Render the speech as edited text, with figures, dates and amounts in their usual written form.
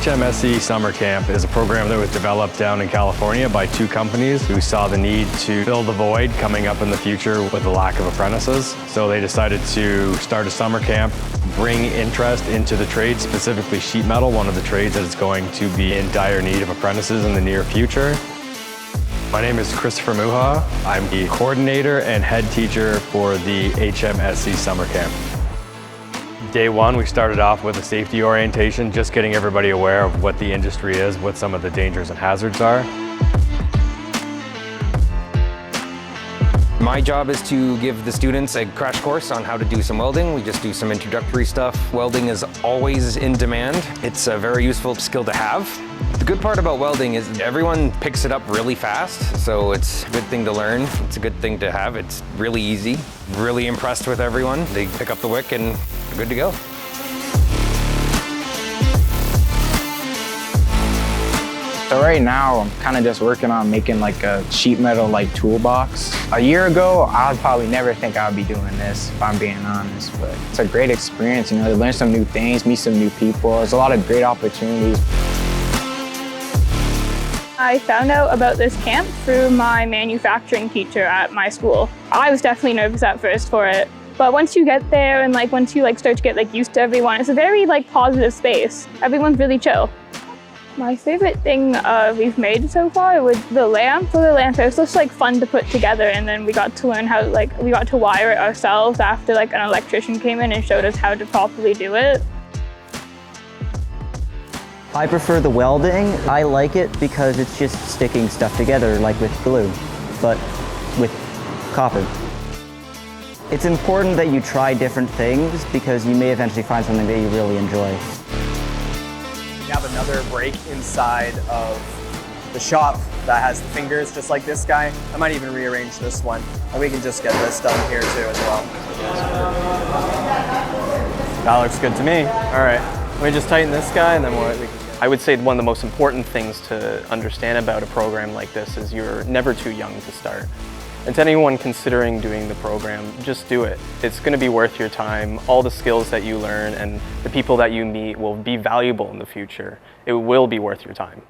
HMSE Summer Camp is a program that was developed down in California by two companies who saw the need to fill the void coming up in the future with the lack of apprentices. So they decided to start a summer camp, bring interest into the trade, specifically sheet metal, one of the trades that is going to be in dire need of apprentices in the near future. My name is Christopher Muha. I'm the coordinator and head teacher for the HMSE Summer Camp. Day one, we started off with a safety orientation, just getting everybody aware of what the industry is, what some of the dangers and hazards are. My job is to give the students a crash course on how to do some welding. We just do some introductory stuff. Welding is always in demand. It's a very useful skill to have. The good part about welding is everyone picks it up really fast, so it's a good thing to learn. It's a good thing to have. It's really easy. Really impressed with everyone. They pick up the wick and they're good to go. So right now, I'm kind of just working on making like a sheet metal like toolbox. A year ago, I would probably never think I would be doing this, if I'm being honest, but it's a great experience, you know, to learn some new things, meet some new people. There's a lot of great opportunities. I found out about this camp through my manufacturing teacher at my school. I was definitely nervous at first for it, but once you get there and once you start to get used to everyone, it's a very positive space. Everyone's really chill. My favorite thing we've made so far was the lamp. So the lamp, it was just fun to put together, and then we got to learn how we got to wire it ourselves after an electrician came in and showed us how to properly do it. I prefer the welding. I like it because it's just sticking stuff together like with glue, but with copper. It's important that you try different things because you may eventually find something that you really enjoy. We have another break inside of the shop that has the fingers just like this guy. I might even rearrange this one, and we can just get this done here too as well. That looks good to me. All right, let me just tighten this guy and then we can. I would say one of the most important things to understand about a program like this is you're never too young to start. And to anyone considering doing the program, just do it. It's going to be worth your time. All the skills that you learn and the people that you meet will be valuable in the future. It will be worth your time.